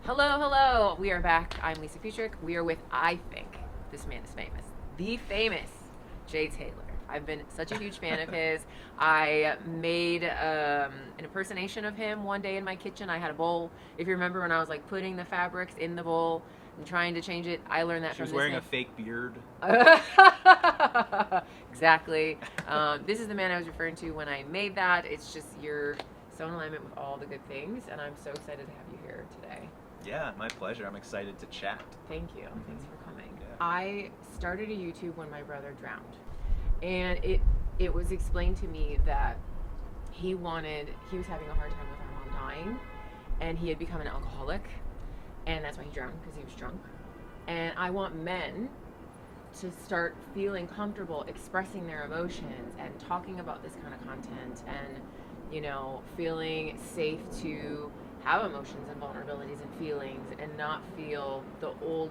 Hello, hello. We are back. I'm Lisa Futrick. We are with, I think, this man is famous. The famous Jay Taylor. I've been such a huge fan of his. I made an impersonation of him one day in my kitchen. I had a bowl. If you remember when I was like putting the fabrics in the bowl and trying to change it, I learned that She from was this wearing man. a fake beard. Exactly. This is the man I was referring to when I made that. It's just you're so in alignment with all the good things, and I'm so excited to have you here today. Yeah, my pleasure. I'm excited to chat. Thank you. Thanks for coming. Yeah. I started a YouTube when my brother drowned. And it was explained to me that he was having a hard time with our mom dying, and he had become an alcoholic, and that's why he drowned, because he was drunk. And I want men to start feeling comfortable expressing their emotions and talking about this kind of content, and feeling safe to have emotions and vulnerabilities and feelings, and not feel the old,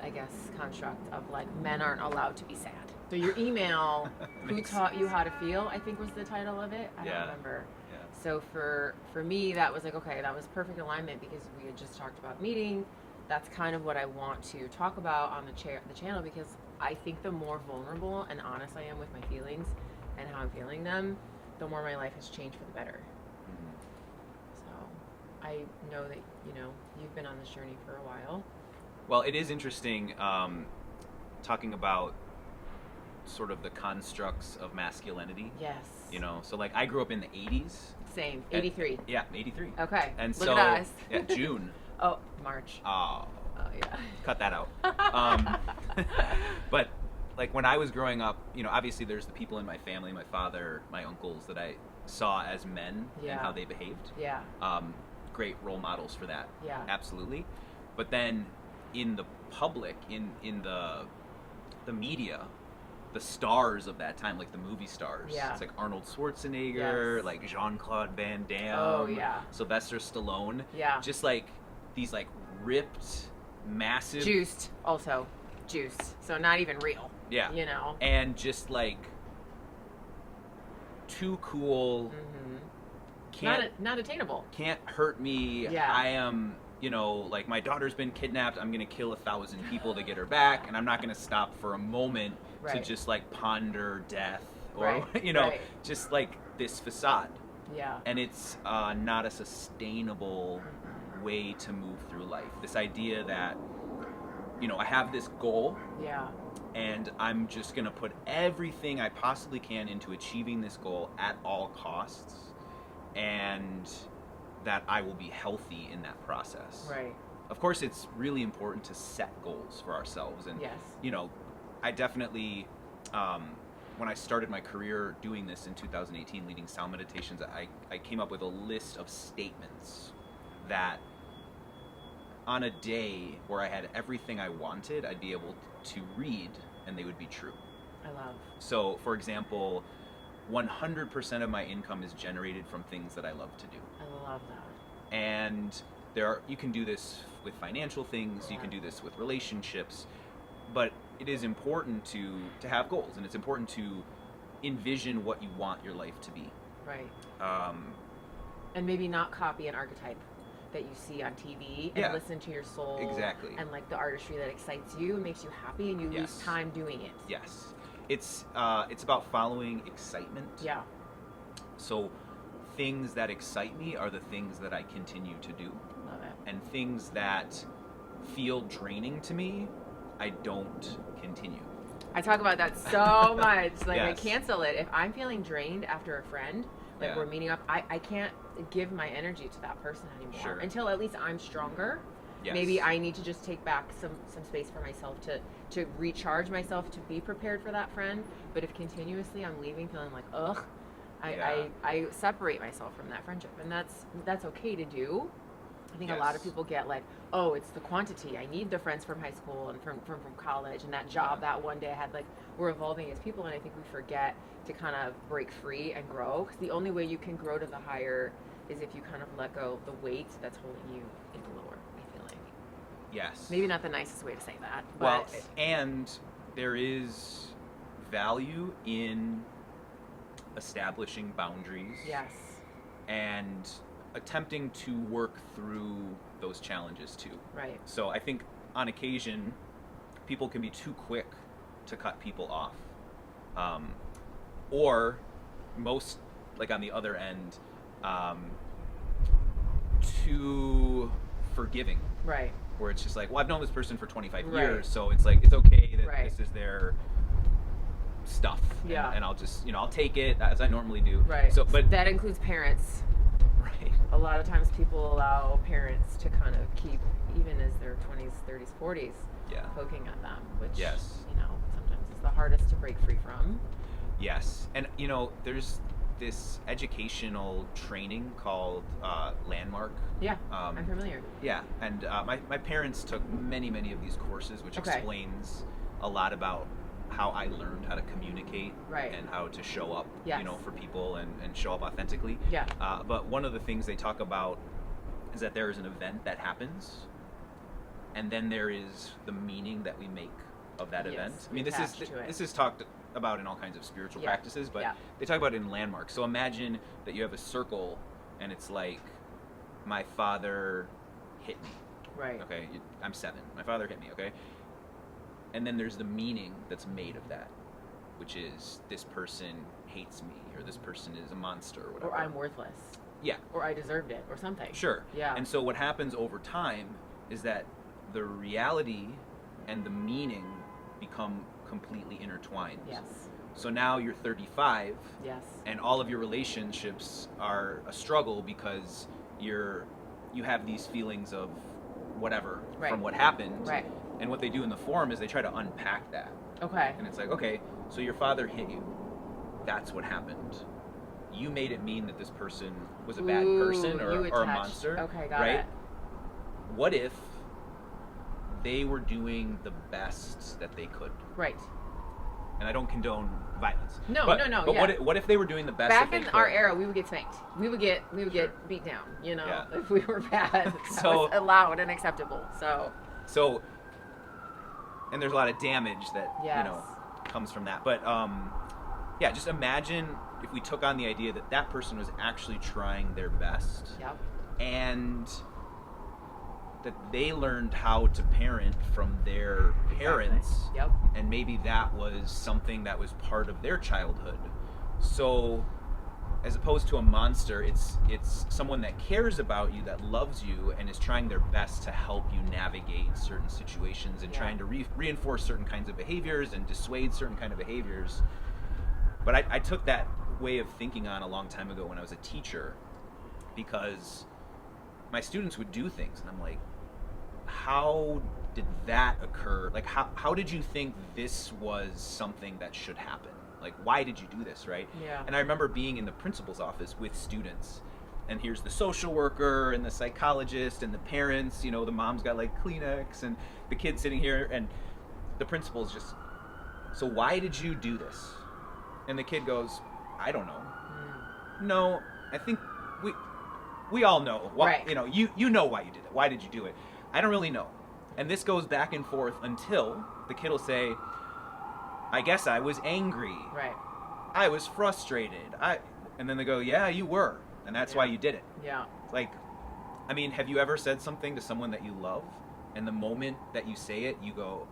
I guess, construct of like men aren't allowed to be sad. So your email, Who Taught You How to Feel, I think was the title of it. I don't remember. Yeah. So for me, that was like, okay, that was perfect alignment, because we had just talked about meeting. That's kind of what I want to talk about on the channel, because I think the more vulnerable and honest I am with my feelings and how I'm feeling them, the more my life has changed for the better. So I know that, you've been on this journey for a while. Well, it is interesting talking about sort of the constructs of masculinity. Yes. So like I grew up in the 80s. Same. 83. Yeah, 83. Okay. And Look so, at us. yeah, June. Oh, March. Oh, yeah. cut that out. But like when I was growing up, obviously there's the people in my family, my father, my uncles, that I saw as men and how they behaved. Yeah. Great role models for that. Yeah. Absolutely. But then in the public, in the media, the stars of that time, like the movie stars. Yeah. It's like Arnold Schwarzenegger, Yes. like Jean-Claude Van Damme. Oh, yeah. Sylvester Stallone. Yeah. Just like these like ripped, massive. Juiced, also. Juiced. So not even real. Yeah. And just like too cool. Mm-hmm. Not attainable. Can't hurt me. Yeah. I am, like my daughter's been kidnapped. I'm going to kill 1,000 people to get her back. And I'm not going to stop for a moment to just like ponder death or, just like this facade. Yeah. And it's not a sustainable way to move through life. This idea that, I have this goal. Yeah. And I'm just going to put everything I possibly can into achieving this goal at all costs. And that I will be healthy in that process. Right. Of course, it's really important to set goals for ourselves. And, yes. I definitely, when I started my career doing this in 2018, leading sound meditations, I came up with a list of statements that on a day where I had everything I wanted, I'd be able to read and they would be true. I love. So, for example, 100% of my income is generated from things that I love to do. I love that. And you can do this with financial things, you can do this with relationships, but it is important to have goals, and it's important to envision what you want your life to be. Right. And maybe not copy an archetype that you see on TV, and listen to your soul. Exactly. And like the artistry that excites you and makes you happy, and you lose time doing it. Yes. It's about following excitement. Yeah. So things that excite me are the things that I continue to do. Love it. And things that feel draining to me, I don't continue. I talk about that so much. Like I Yes. cancel it. If I'm feeling drained after a friend, like we're meeting up, I can't give my energy to that person anymore. Sure. Until at least I'm stronger. Yes. Maybe I need to just take back some space for myself to recharge myself, to be prepared for that friend. But if continuously I'm leaving feeling like, ugh, I separate myself from that friendship. And that's okay to do. I think a lot of people get like, oh, it's the quantity. I need the friends from high school and from college, and that job that one day I had. Like, we're evolving as people, and I think we forget to kind of break free and grow. Because the only way you can grow to the higher is if you kind of let go of the weight that's holding you in the lower, I feel like. Yes. Maybe not the nicest way to say that. But Well, and there is value in establishing boundaries. yes. And attempting to work through those challenges too. Right. So I think on occasion, people can be too quick to cut people off. Or most, like on the other end, too forgiving. Right. Where it's just like, well, I've known this person for 25 Right. years, so it's like, it's okay that Right. this is their stuff. Yeah. And I'll just, I'll take it as I normally do. Right. So, but that includes parents. right. A lot of times people allow parents to kind of keep, even as their 20s, 30s, 40s, Yeah. poking at them, which, Yes. sometimes is the hardest to break free from. Yes. And, there's this educational training called Landmark. Yeah, I'm familiar. Yeah, and my parents took many of these courses, which Okay. explains a lot about how I learned how to communicate Right. and how to show up, Yes. for people and show up authentically. Yeah. But one of the things they talk about is that there is an event that happens, and then there is the meaning that we make of that Yes, event. I mean, this attached to it. is talked about in all kinds of spiritual Yeah. practices, but Yeah. they talk about it in Landmark. So imagine that you have a circle, and it's like, my father hit me. Right. Okay, I'm 7. My father hit me. Okay, and then there's the meaning that's made of that, which is this person hates me, or this person is a monster, or whatever. Or I'm worthless. Yeah. Or I deserved it, or something. Sure. Yeah. And so what happens over time is that the reality and the meaning become completely intertwined. Yes. So now you're 35, Yes. and all of your relationships are a struggle because you have these feelings of whatever Right. from what happened. Right. And what they do in the forum is they try to unpack that. Okay. And it's like, okay, so your father hit you. That's what happened. You made it mean that this person was a bad person you or a attached- monster. Okay, got right? it. What if they were doing the best that they could? Right. And I don't condone violence. No, but, no, But yeah. what if they were doing the best Back that in they our could? era, we would get spanked. We would get beat down. Yeah. If we were bad, that So- was allowed and acceptable. So. And there's a lot of damage that Yes. comes from that. But yeah, just imagine if we took on the idea that that person was actually trying their best, Yep. and that they learned how to parent from their parents. Exactly. Yep. And maybe that was something that was part of their childhood. So as opposed to a monster, it's someone that cares about you, that loves you, and is trying their best to help you navigate certain situations and Yeah. trying to reinforce certain kinds of behaviors and dissuade certain kind of behaviors. But I took that way of thinking on a long time ago when I was a teacher, because my students would do things and I'm like, how did that occur? Like, how did you think this was something that should happen? Like, why did you do this, right? Yeah. And I remember being in the principal's office with students, and here's the social worker and the psychologist and the parents, the mom's got like Kleenex, and the kid's sitting here, and the principal's just, so why did you do this? And the kid goes, I don't know. No, I think we all know. Why, Right. You know why you did it. Why did you do it? I don't really know. And this goes back and forth until the kid will say, I guess I was angry. Right. I was frustrated. And then they go, yeah, you were. And that's why you did it. Yeah. Like, I mean, have you ever said something to someone that you love, and the moment that you say it, you go,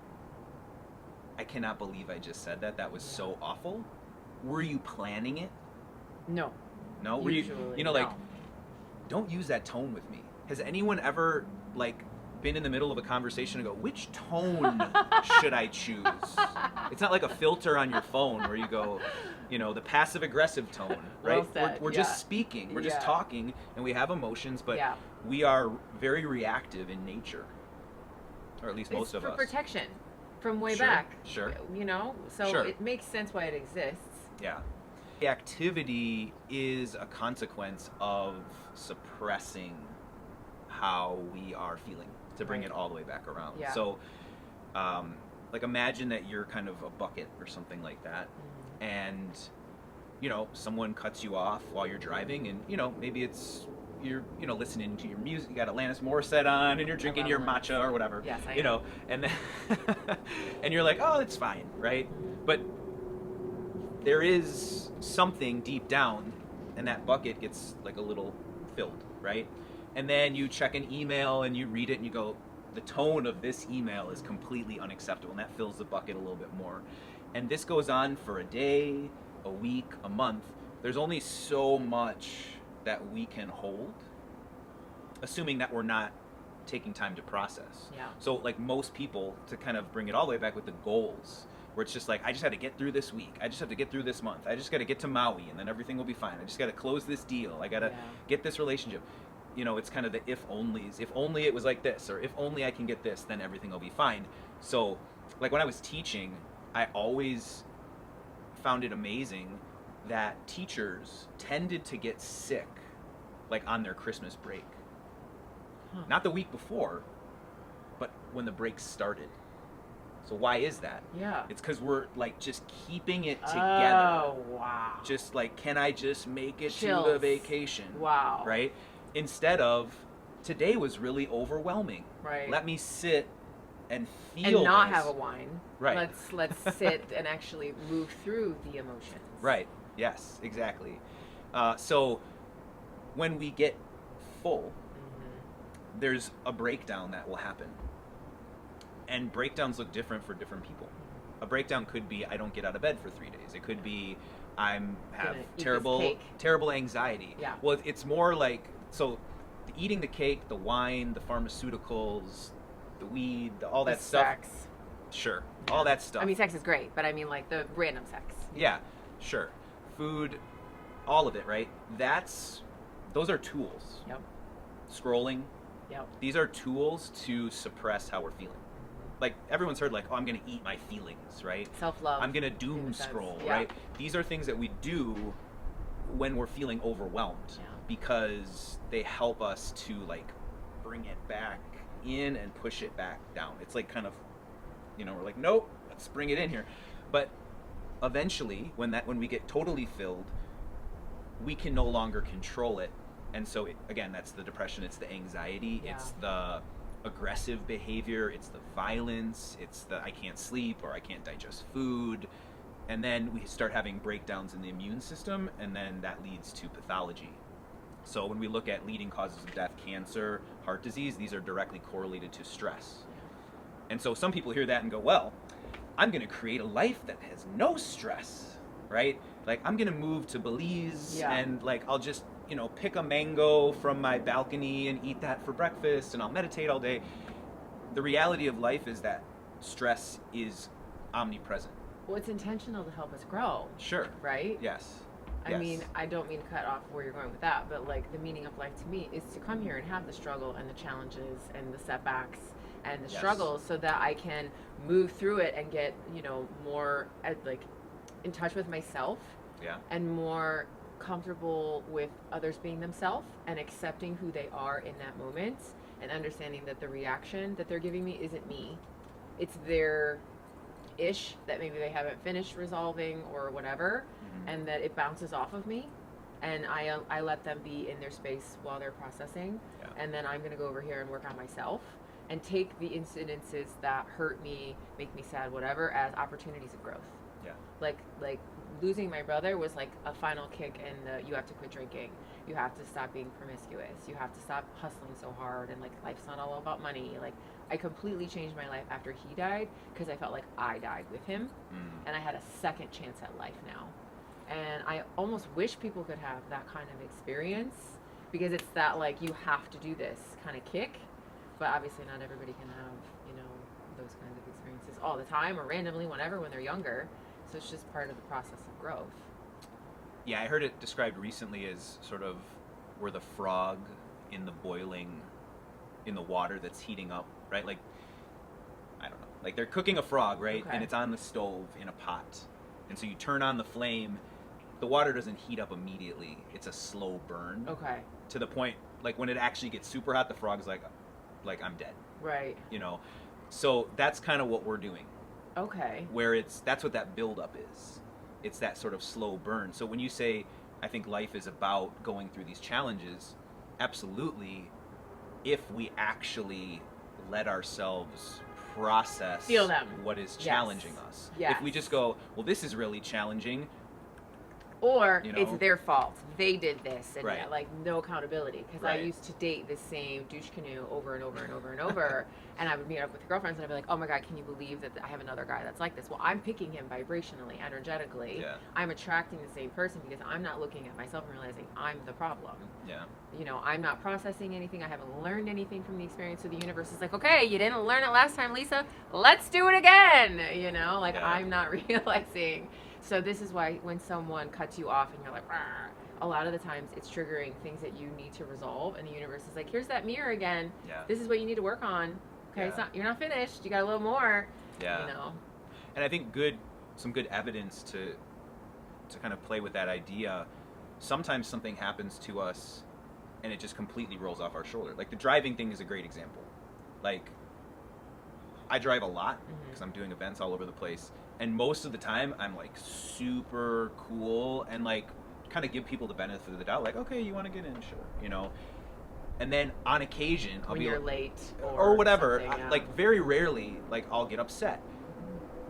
I cannot believe I just said that. That was so awful. Were you planning it? No. No? Were Usually, you, like, no. don't use that tone with me. Has anyone ever, like, been in the middle of a conversation and go, which tone should I choose? It's not like a filter on your phone where you go, the passive aggressive tone, right? Well said, we're yeah. just speaking, we're just Yeah. talking, and we have emotions, but Yeah. we are very reactive in nature, or at least most It's of for us. protection from way Sure, back. sure. So Sure. it makes sense why it exists. Yeah. The activity is a consequence of suppressing how we are feeling, to bring Right. it all the way back around. Yeah. So, like, imagine that you're kind of a bucket or something like that, and, someone cuts you off while you're driving, and, maybe it's, you're, listening to your music, you got Alanis Morissette on, and you're drinking love your Alanis. matcha or whatever, Yes, I and then, and you're like, oh, it's fine, right? But there is something deep down, and that bucket gets, like, a little filled. right? And then you check an email and you read it and you go, the tone of this email is completely unacceptable, and that fills the bucket a little bit more. And this goes on for a day, a week, a month. There's only so much that we can hold, assuming that we're not taking time to process. Yeah. So like most people, to kind of bring it all the way back with the goals, where it's just like, I just had to get through this week. I just have to get through this month. I just got to get to Maui and then everything will be fine. I just got to close this deal. I got to get this relationship. You know, it's kind of the if onlys. If only it was like this, or if only I can get this, then everything will be fine. So like when I was teaching, I always found it amazing that teachers tended to get sick like on their Christmas break. Not the week before, but when the break started. So why is that? Yeah. It's because we're like just keeping it together. Oh, wow. Just like, can I just make it Chills. to the vacation? Wow. Right? Instead of, today was really overwhelming. Right. Let me sit and feel and not this. have a wine. Right. Let's sit and actually move through the emotions. Right. Yes, exactly. So when we get full, there's a breakdown that will happen. And breakdowns look different for different people. A breakdown could be, I don't get out of bed for 3 days. It could be, have terrible anxiety. Yeah. Well, it's more like, so eating the cake, the wine, the pharmaceuticals, the weed, all that stuff. Sex. Sure. All that stuff. I mean, sex is great, but I mean like the random sex. Yeah, sure. Food, all of it, right? Those are tools. Yep. Scrolling. Yep. These are tools to suppress how we're feeling. Like everyone's heard like, oh, I'm going to eat my feelings, right? Self-love. I'm going to doom scroll, yeah. right? These are things that we do when we're feeling overwhelmed because they help us to like bring it back in and push it back down. It's like kind of, you know, we're like, nope, let's bring it in here. But eventually when we get totally filled, we can no longer control it. And so again, that's the depression, it's the anxiety, it's the aggressive behavior, it's the violence, it's the I can't sleep or I can't digest food. And then we start having breakdowns in the immune system, and then that leads to pathology. So when we look at leading causes of death, cancer, heart disease, these are directly correlated to stress. And so some people hear that and go, well, I'm going to create a life that has no stress, right? Like I'm going to move to Belize and like I'll just, you know, pick a mango from my balcony and eat that for breakfast and I'll meditate all day. The reality of life is that stress is omnipresent. Well, it's intentional to help us grow. Sure. Right? Yes. I mean, I don't mean to cut off where you're going with that, but like the meaning of life to me is to come here and have the struggle and the challenges and the setbacks and the struggles so that I can move through it and get, you know, more like in touch with myself and more comfortable with others being themselves and accepting who they are in that moment and understanding that the reaction that they're giving me isn't me. It's their ish that maybe they haven't finished resolving or whatever, and that it bounces off of me, and I let them be in their space while they're processing, and then I'm going to go over here and work on myself and take the incidences that hurt me, make me sad, whatever, as opportunities of growth. Like losing my brother was like a final kick in the you have to quit drinking, you have to stop being promiscuous, you have to stop hustling so hard, and like life's not all about money. Like I completely changed my life after he died because I felt like I died with him, and I had a second chance at life now. And I almost wish people could have that kind of experience because it's that like you have to do this kind of kick, but obviously not everybody can have, you know, those kinds of experiences all the time or randomly whenever when they're younger. So it's just part of the process of growth. Yeah, I heard it described recently as sort of we're the frog in the water that's heating up, right? Like, I don't know, like they're cooking a frog, right? And it's on the stove in a pot. And so you turn on the flame, the water doesn't heat up immediately. It's a slow burn. Okay. To the point, like when it actually gets super hot, the frog's like I'm dead. Right. You know, so that's kind of what we're doing. Okay. Where that's what that buildup is. It's that sort of slow burn. So when you say, I think life is about going through these challenges, absolutely, if we actually let ourselves process feel them. What is challenging us. Yes. If we just go, well, this is really challenging, Or You know? it's their fault. They did this, and Right. like no accountability. Because I Right. used to date the same douche canoe over and over and over and over, and I would meet up with girlfriends, and I'd be like, "Oh my god, can you believe that I have another guy that's like this?" Well, I'm picking him vibrationally, energetically. Yeah. I'm attracting the same person because I'm not looking at myself and realizing I'm the problem. Yeah. You know, I'm not processing anything. I haven't learned anything from the experience. So the universe is like, okay, you didn't learn it last time, Lisa. Let's do it again. You know, like Yeah. I'm not realizing. So this is why when someone cuts you off and you're like, "Rah," a lot of the times it's triggering things that you need to resolve. And the universe is like, here's that mirror again. Yeah. This is what you need to work on. Okay, Yeah. it's not, you're not finished. You got a little more. Yeah. You know. And I think some good evidence to kind of play with that idea. Sometimes something happens to us and it just completely rolls off our shoulder. Like the driving thing is a great example. Like I drive a lot because I'm doing events all over the place, and most of the time I'm like super cool and like kind of give people the benefit of the doubt, like, okay, you want to get in, sure, you know. And then on occasion I'll When be you're like, late or whatever, something, yeah. like very rarely like I'll get upset.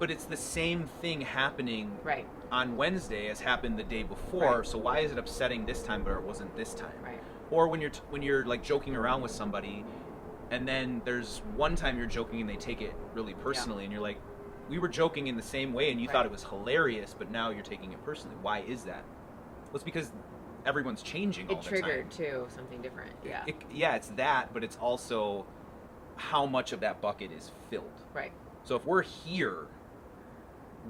But it's the same thing happening Right. on Wednesday as happened the day before. Right. So why is it upsetting this time, but it wasn't this time? Right. Or when you're like joking around with somebody, and then there's one time you're joking and they take it really personally, and you're like, we were joking in the same way, and you thought it was hilarious, but now you're taking it personally. Why is that? Well, it's because everyone's changing all It the triggered time. too something different. Yeah. Yeah, it's that, but it's also how much of that bucket is filled. Right. So if we're here,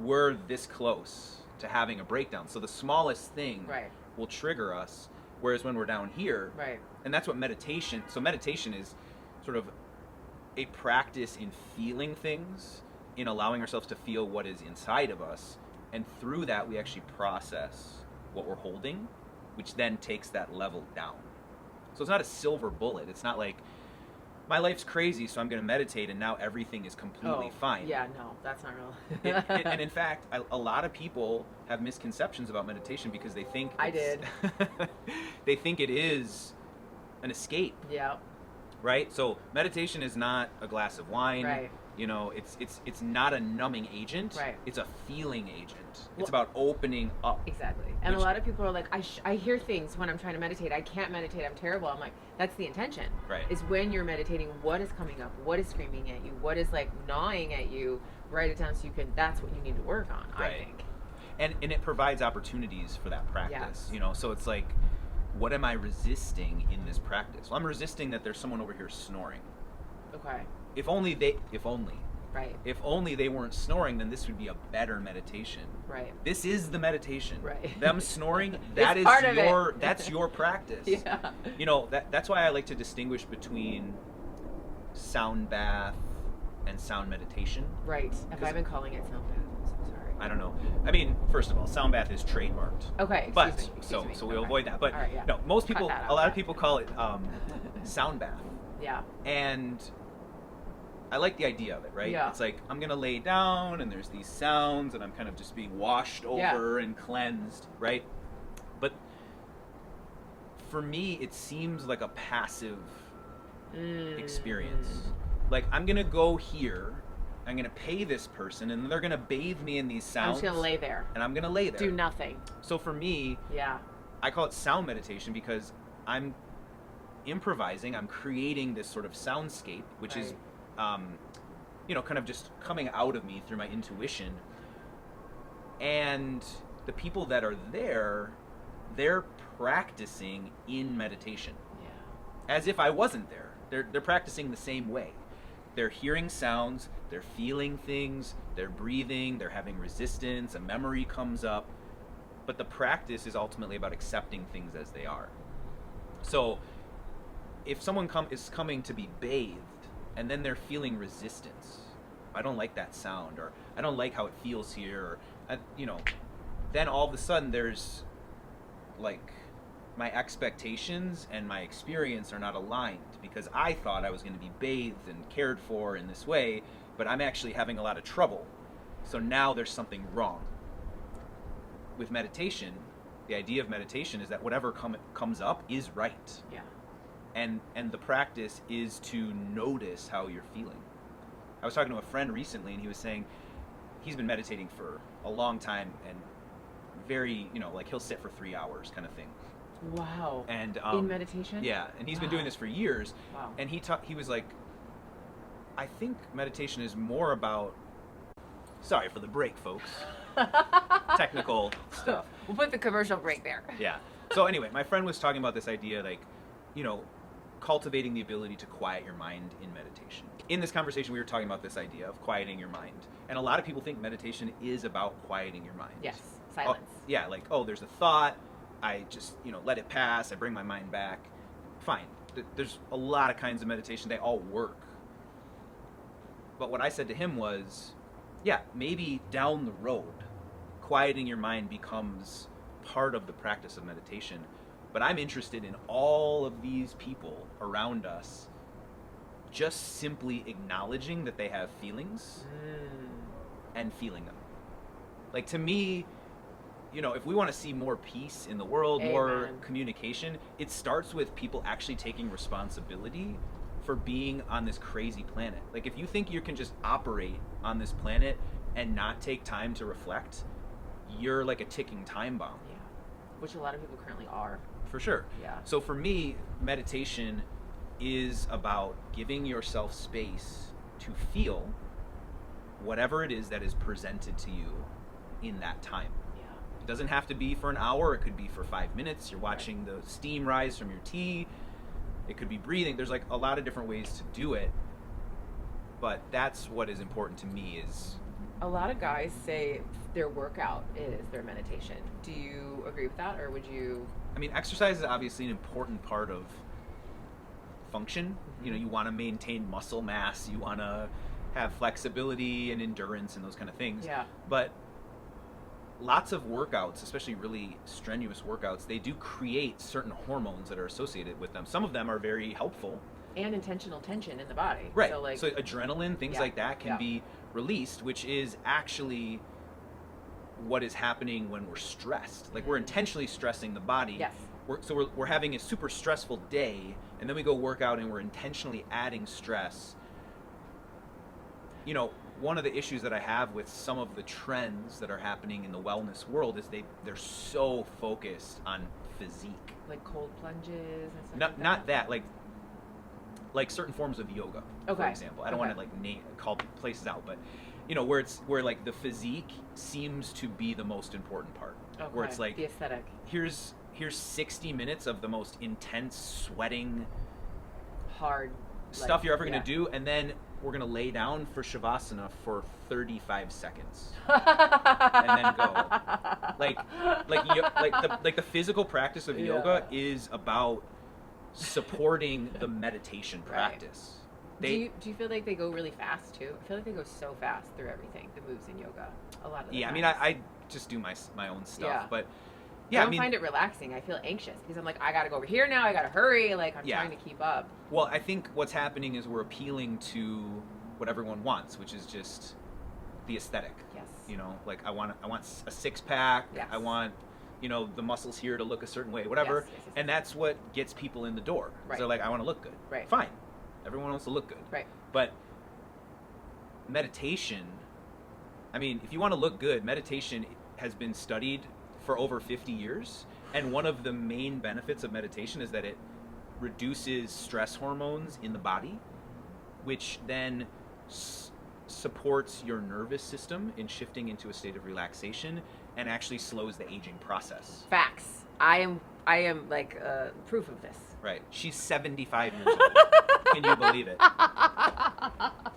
we're this close to having a breakdown. So the smallest thing Right. will trigger us, whereas when we're down here, Right. and that's what meditation, so meditation is sort of a practice in feeling things, in allowing ourselves to feel what is inside of us, and through that we actually process what we're holding, which then takes that level down. So it's not a silver bullet. It's not like, my life's crazy, so I'm going to meditate, and now everything is completely fine. Yeah, no, that's not real. And in fact, a lot of people have misconceptions about meditation because they think I did. they think it is an escape, Yeah. right? So meditation is not a glass of wine. Right. You know, it's not a numbing agent. Right. It's a feeling agent. Well, It's about opening up. Exactly. And Which- a lot of people are like, I hear things when I'm trying to meditate. I can't meditate. I'm terrible. I'm like, that's the intention. Right. Is when you're meditating, what is coming up? What is screaming at you? What is like gnawing at you? Write it down so you can, that's what you need to work on, Right. I think. And it provides opportunities for that practice. Yes. You know, so it's like, what am I resisting in this practice? Well, I'm resisting that there's someone over here snoring. Okay. If only Right. If only they weren't snoring, then this would be a better meditation. Right. This is the meditation. Right. Them snoring, that It's is part of your it. that's your practice. Yeah. You know, that's why I like to distinguish between sound bath and sound meditation. Right. Have I been calling it sound bath? I'm so sorry. I don't know. I mean, first of all, sound bath is trademarked. Okay. But Excuse me. so we'll Okay. avoid that. But All right, yeah. no, most Cut people, that out, a lot of yeah. people call it sound bath. Yeah. And I like the idea of it, right? Yeah. It's like I'm gonna lay down and there's these sounds and I'm kind of just being washed over and cleansed, right? But for me, it seems like a passive experience. Like I'm gonna go here, I'm gonna pay this person, and they're gonna bathe me in these I'm sounds. just going to lay there. And I'm gonna lay there. Do nothing. So for me, Yeah. I call it sound meditation because I'm improvising, I'm creating this sort of soundscape, which is you know, kind of just coming out of me through my intuition. And the people that are there, they're practicing in meditation. Yeah. As if I wasn't there. They're practicing the same way. They're hearing sounds, they're feeling things, they're breathing, they're having resistance, a memory comes up. But the practice is ultimately about accepting things as they are. So if someone is coming to be bathed, and then they're feeling resistance, I don't like that sound, or I don't like how it feels here, or, you know, then all of a sudden there's like my expectations and my experience are not aligned because I thought I was going to be bathed and cared for in this way, but I'm actually having a lot of trouble. So now there's something wrong. With meditation, the idea of meditation is that whatever comes up is right. Yeah. And the practice is to notice how you're feeling. I was talking to a friend recently, and he was saying he's been meditating for a long time and very, like he'll sit for 3 hours kind of thing. Wow. And in meditation? Yeah, and he's been doing this for years. Wow. And he was like, I think meditation is more about, sorry for the break, folks. Technical stuff. We'll put the commercial break there. Yeah. So anyway, my friend was talking about this idea, like, cultivating the ability to quiet your mind in meditation. In this conversation, we were talking about this idea of quieting your mind. And a lot of people think meditation is about quieting your mind. Yes, silence. Yeah, like, there's a thought, I just, let it pass, I bring my mind back. Fine. There's a lot of kinds of meditation, they all work. But what I said to him was, yeah, maybe down the road, quieting your mind becomes part of the practice of meditation. But I'm interested in all of these people around us just simply acknowledging that they have feelings and feeling them. Like, to me, if we want to see more peace in the world, Amen. more communication, it starts with people actually taking responsibility for being on this crazy planet. Like, if you think you can just operate on this planet and not take time to reflect, you're like a ticking time bomb. Yeah. Which a lot of people currently are. For sure. Yeah. So for me, meditation is about giving yourself space to feel whatever it is that is presented to you in that time. Yeah. It doesn't have to be for an hour. It could be for 5 minutes. You're watching the steam rise from your tea. It could be breathing. There's like a lot of different ways to do it. But that's what is important to me is... A lot of guys say their workout is their meditation. Do you agree with that, or would you... I mean, exercise is obviously an important part of function. Mm-hmm. You want to maintain muscle mass. You want to have flexibility and endurance and those kind of things. Yeah. But lots of workouts, especially really strenuous workouts, they do create certain hormones that are associated with them. Some of them are very helpful. And intentional tension in the body. Right. So adrenaline, things like that can be released, which is actually what is happening when we're stressed. Like, we're intentionally stressing the body. Yes. We're having a super stressful day, and then we go work out and we're intentionally adding stress. One of the issues that I have with some of the trends that are happening in the wellness world is they're so focused on physique. Like cold plunges and stuff Not that, like certain forms of yoga, for example. I don't want to call places out, but where like the physique seems to be the most important part. Okay. Where it's like the aesthetic. Here's 60 minutes of the most intense, sweating, hard stuff you're ever going to do, and then we're going to lay down for Shavasana for 35 seconds and then go. Like the physical practice of yoga is about supporting the meditation practice. Do you feel like they go really fast too? I feel like they go so fast through everything, the moves in yoga. A lot of the times. I mean, I just do my own stuff, but I don't find it relaxing. I feel anxious because I'm like, I gotta go over here now. I gotta hurry. Like, I'm trying to keep up. Well, I think what's happening is we're appealing to what everyone wants, which is just the aesthetic. Yes. Like I want a six pack. Yes. I want, the muscles here to look a certain way, whatever. Yes. And that's what gets people in the door. Right. So like, I want to look good. Right. Fine. Everyone wants to look good. Right. But meditation, I mean, if you want to look good, meditation has been studied for over 50 years. And one of the main benefits of meditation is that it reduces stress hormones in the body, which then supports your nervous system in shifting into a state of relaxation and actually slows the aging process. Facts. I am like proof of this. Right. She's 75 years old. Can you believe it?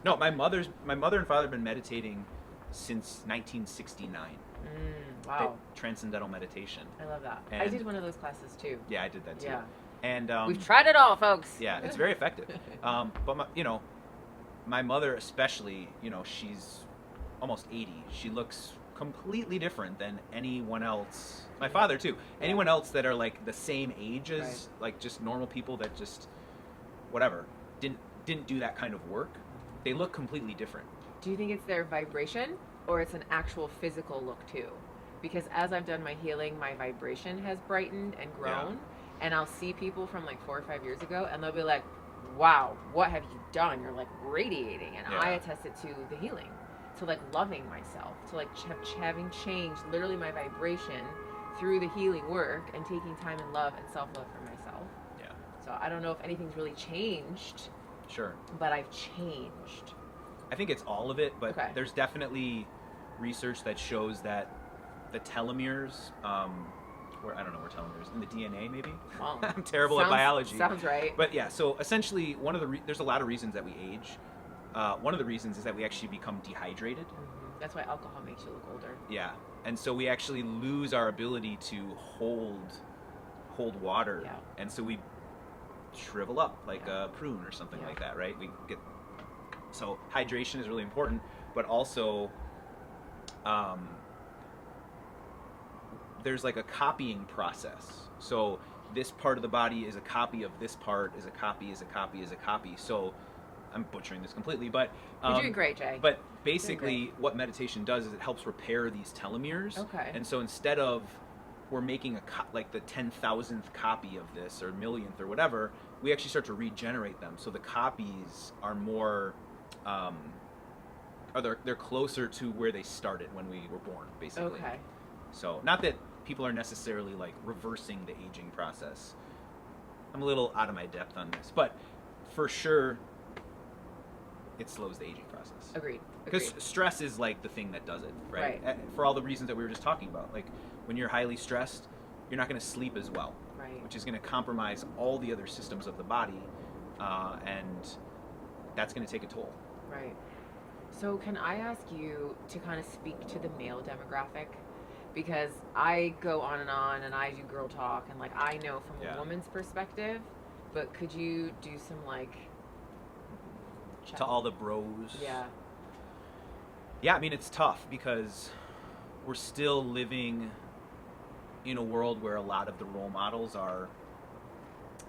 No, my mother and father have been meditating since 1969. Wow. Transcendental meditation. I love that. And I did one of those classes too. Yeah, I did that too. Yeah. And we've tried it all, folks. Yeah, it's very effective. But my mother especially, she's almost 80. She looks completely different than anyone else. My father too. Yeah. Anyone else that are like the same age as like just normal people that just whatever didn't do that kind of work. They look completely different. Do you think it's their vibration or it's an actual physical look too? Because as I've done my healing, my vibration has brightened and grown. Yeah. And I'll see people from like 4 or 5 years ago and they'll be like, wow, what have you done? You're like radiating. And I attest it to the healing. to like loving myself, to like having changed literally my vibration through the healing work and taking time and love and self-love for myself. Yeah. So I don't know if anything's really changed. Sure. But I've changed. I think it's all of it, but Okay. there's definitely research that shows that the telomeres, or I don't know where telomeres, in the DNA maybe? Well, I'm terrible at biology. Sounds right. But yeah, so essentially there's a lot of reasons that we age. One of the reasons is that we actually become dehydrated. Mm-hmm. That's why alcohol makes you look older. Yeah. And so we actually lose our ability to hold water. Yeah. And so we shrivel up like Yeah. a prune or something Yeah. like that, right? So hydration is really important, but also there's like a copying process. So this part of the body is a copy of this part, is a copy, is a copy, is a copy. So I'm butchering this completely, but You're doing great, Jay. But basically, what meditation does is it helps repair these telomeres. Okay. And so instead of we're making like the 10,000th copy of this or millionth or whatever, we actually start to regenerate them. So the copies are more, they're closer to where they started when we were born, basically. Okay. So not that people are necessarily like reversing the aging process. I'm a little out of my depth on this, but for sure, it slows the aging process. Agreed. Because stress is like the thing that does it, right? Right. For all the reasons that we were just talking about. Like when you're highly stressed, you're not going to sleep as well, Right. which is going to compromise all the other systems of the body, and that's going to take a toll. Right. So can I ask you to kind of speak to the male demographic? Because I go on and I do girl talk and like I know from Yeah. a woman's perspective, but could you do some like To all the bros. Yeah. Yeah, I mean, it's tough because we're still living in a world where a lot of the role models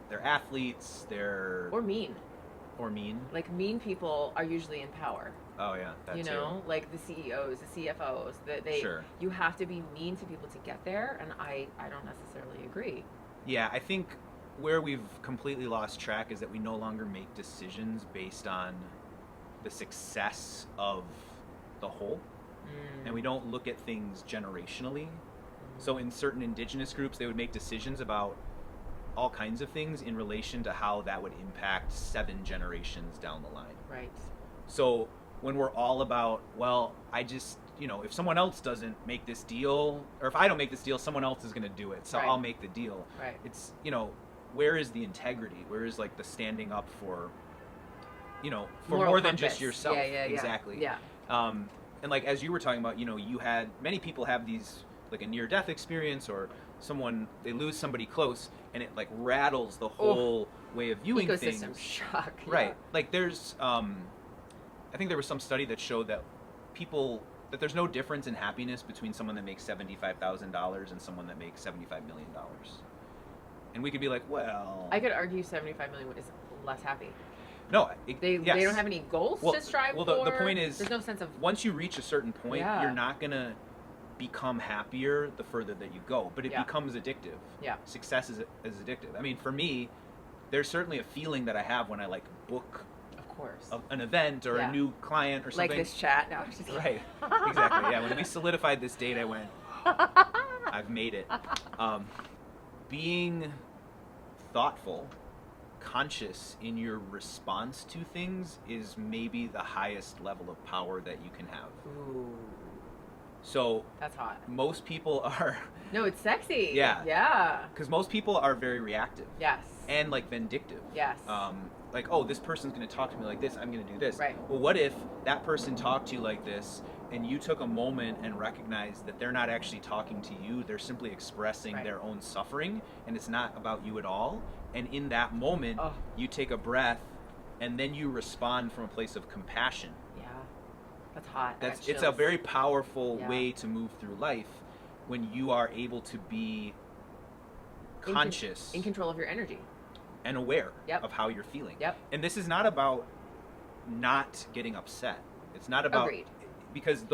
they're athletes, Or mean. or mean. Like mean people are usually in power. Oh yeah, that You too. know, like the CEOs, the CFOs, Sure. you have to be mean to people to get there, and I don't necessarily agree. Yeah, I think where we've completely lost track is that we no longer make decisions based on the success of the whole, and we don't look at things generationally. So in certain indigenous groups, they would make decisions about all kinds of things in relation to how that would impact 7 generations down the line. Right. So when we're all about, well, I just, if someone else doesn't make this deal, or if I don't make this deal, someone else is going to do it, so Right. I'll make the deal. Right. It's, where is the integrity? Where is like the standing up for, for Moral more than compass. just yourself? Yeah. Exactly. Yeah. And like, as you were talking about, many people have these, like a near-death experience, or they lose somebody close, and it like rattles the whole way of viewing Ecosystem things. shock. Yeah. Right. Like there's, I think there was some study that showed that there's no difference in happiness between someone that makes $75,000 and someone that makes $75 million. And we could be like, well, I could argue 75 million is less happy. no, They yes. don't have any goals to strive for. The point is, there's no sense of once you reach a certain point, Yeah. you're not gonna become happier the further that you go, but it Yeah. becomes addictive. Yeah. Success is addictive. I mean, for me, there's certainly a feeling that I have when I like book Of course. an event or Yeah. a new client or something. Like this chat. No, I'm just kidding. Right. Exactly. Yeah. When we solidified this date, I went, I've made it. Being thoughtful, conscious in your response to things is maybe the highest level of power that you can have. Ooh, So that's hot. most people are, No, it's sexy. Yeah. Yeah. because most people are very reactive Yes. and like vindictive. Yes. Like, oh, this person's going to talk to me like this, I'm going to do this. Right. Well, what if that person talked to you like this and you took a moment and recognized that they're not actually talking to you, they're simply expressing Right. their own suffering, and it's not about you at all, and in that moment, Oh. you take a breath and then you respond from a place of compassion. Yeah. That's hot. I got It's a chills. very powerful Yeah. way to move through life when you are able to be conscious in control of your energy. and aware Yep. of how you're feeling. Yep. And this is not about not getting upset. It's not about Agreed. because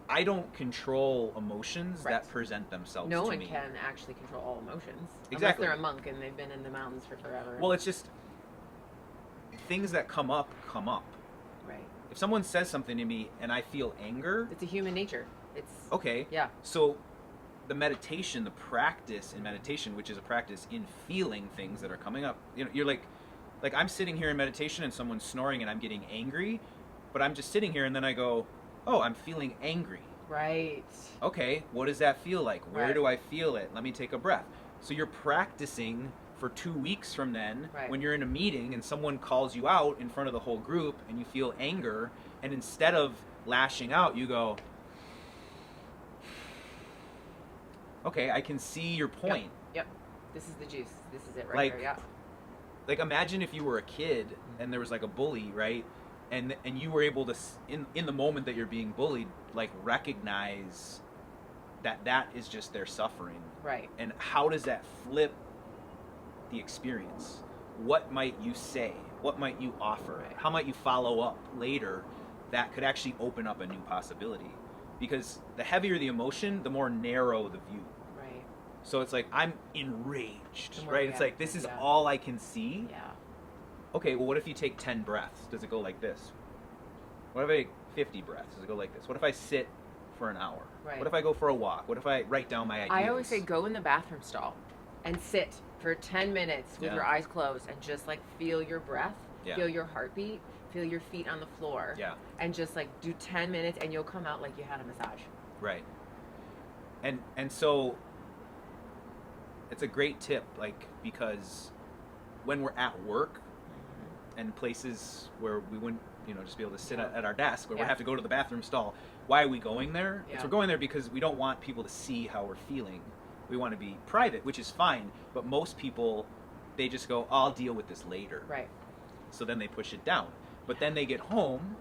I don't control emotions Right. that present themselves No to one me. can actually control all emotions. Unless Exactly. they're a monk and they've been in the mountains for forever. Well, it's just things that come up, Right. If someone says something to me and I feel anger, It's a human nature. It's okay. Yeah. So the meditation, the practice in meditation, which is a practice in feeling things that are coming up. You know, you're like I'm sitting here in meditation and someone's snoring and I'm getting angry, but I'm just sitting here and then I go, oh, I'm feeling angry. Right. Okay, what does that feel like? Where Right. do I feel it? Let me take a breath. So you're practicing for 2 weeks from then, Right. when you're in a meeting and someone calls you out in front of the whole group and you feel anger, and instead of lashing out, you go, okay, I can see your point. Yep. This is the juice. This is it right Like, here. Yeah. Like, imagine if you were a kid and there was like a bully, right? And you were able to, in the moment that you're being bullied, like recognize that is just their suffering. Right. And how does that flip the experience? What might you say? What might you offer? Right. How might you follow up later that could actually open up a new possibility? Because the heavier the emotion, the more narrow the view. Right. So it's like, I'm enraged, The more right? It's like, this is reactive, yeah. all I can see. Yeah. Okay, well, what if you take 10 breaths? Does it go like this? What if I take 50 breaths? Does it go like this? What if I sit for an hour? Right. What if I go for a walk? What if I write down my ideas? I always say go in the bathroom stall and sit for 10 minutes with Yeah. your eyes closed and just like feel your breath, Yeah. feel your heartbeat, feel your feet on the floor. Yeah. And just like do 10 minutes and you'll come out like you had a massage. Right. And so it's a great tip, like, because when we're at work and places where we wouldn't, just be able to sit Yeah. at our desk, where we Yeah. have to go to the bathroom stall. Why are we going there? Yeah. It's we're going there because we don't want people to see how we're feeling. We want to be private, which is fine. But most people, they just go, I'll deal with this later. Right. So then they push it down. But then they get home.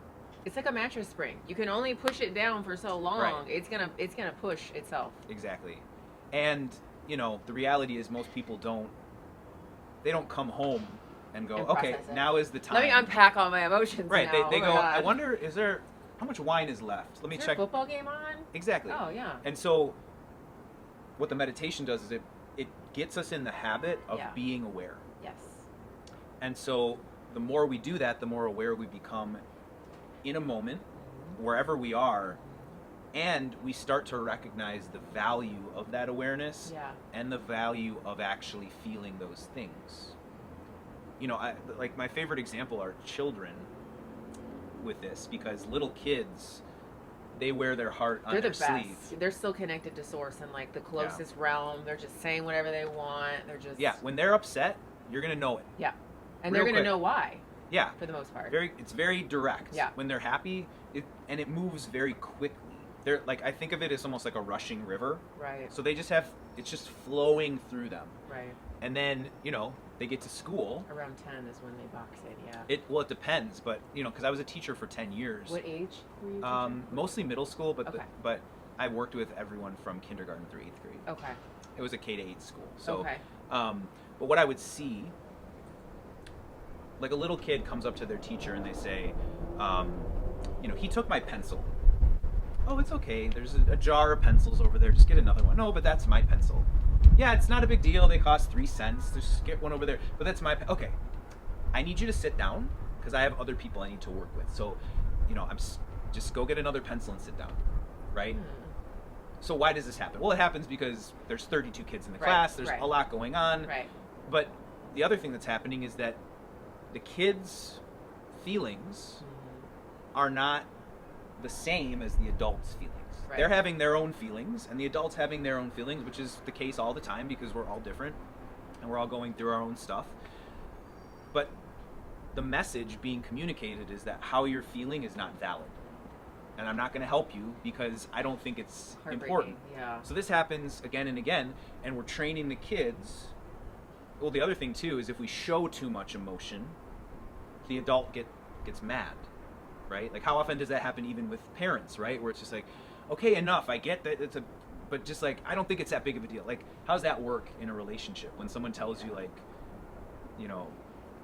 It's like a mattress spring. You can only push it down for so long. Right. It's gonna push itself. Exactly. And, the reality is most people don't come home and go, And okay, process it. now is the time. Let me unpack all my emotions. Right. now. They Oh my go, God. I wonder, how much wine is left? Let me Is there check. a football game on? Exactly. Oh yeah. And so what the meditation does is it gets us in the habit of Yeah. being aware. Yes. And so the more we do that, the more aware we become in a moment, wherever we are, and we start to recognize the value of that awareness Yeah. and the value of actually feeling those things. Like my favorite example are children with this, because little kids, they wear their heart on They're their the best. sleeve. They're still connected to source in like the closest realm. They're just saying whatever they want. They're just Yeah, when they're upset, you're gonna know it. Yeah. And Real they're gonna quick. know why Yeah, for the most part. it's very direct. Yeah. When they're happy, it moves very quickly. They're like, I think of it as almost like a rushing river. Right. So they just have, it's just flowing through them. Right. And then, they get to school. Around 10 is when they box it. Yeah. It depends, but because I was a teacher for 10 years. What age were you teaching? Mostly middle school, but Okay. but I worked with everyone from kindergarten through 8th grade. Okay. It was a K-8 school. So, Okay. but what I would see, like a little kid comes up to their teacher and they say, he took my pencil. Oh, it's okay. There's a jar of pencils over there. Just get another one. No, but that's my pencil. Yeah, it's not a big deal. They cost 3 cents. Just get one over there. But that's my okay. I need you to sit down because I have other people I need to work with. So, just go get another pencil and sit down, right? So why does this happen? Well, it happens because there's 32 kids in the class. There's a lot going on. Right. But the other thing that's happening is that the kids' feelings are not the same as the adults' feelings. Right. They're having their own feelings, and the adults having their own feelings, which is the case all the time because we're all different and we're all going through our own stuff. But the message being communicated is that how you're feeling is not valid. And I'm not going to help you because I don't think it's important. Yeah. So this happens again and again, and we're training the kids. Well, the other thing too is if we show too much emotion, the adult gets mad, right? Like how often does that happen even with parents, right? Where it's just like, okay, enough. I get that but just like I don't think it's that big of a deal. Like how does that work in a relationship when someone tells you like,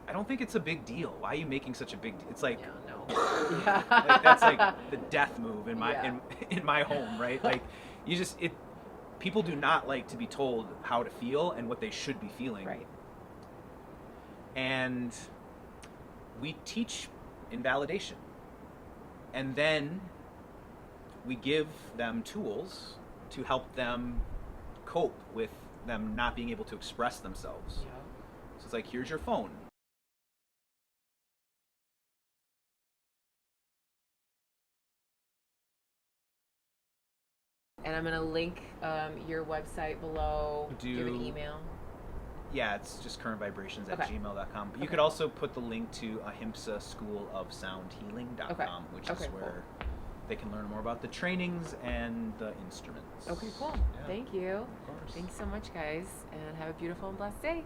I don't think it's a big deal. Why are you making such a big deal? It's like, Yeah, no. Yeah. like that's like the death move in my Yeah. in my home, right? Like people do not like to be told how to feel and what they should be feeling. Right. And we teach invalidation. And then we give them tools to help them cope with them not being able to express themselves. Yeah. So it's like, here's your phone. And I'm going to link your website below. Do you have an email? Yeah, it's just currentvibrations at Okay. gmail.com. But you Okay. could also put the link to Ahimsa School of Soundhealing.com, Okay. which Okay, is cool. where they can learn more about the trainings and the instruments. Okay, cool. Yeah. Thank you. Of course. Thanks so much, guys, and have a beautiful and blessed day.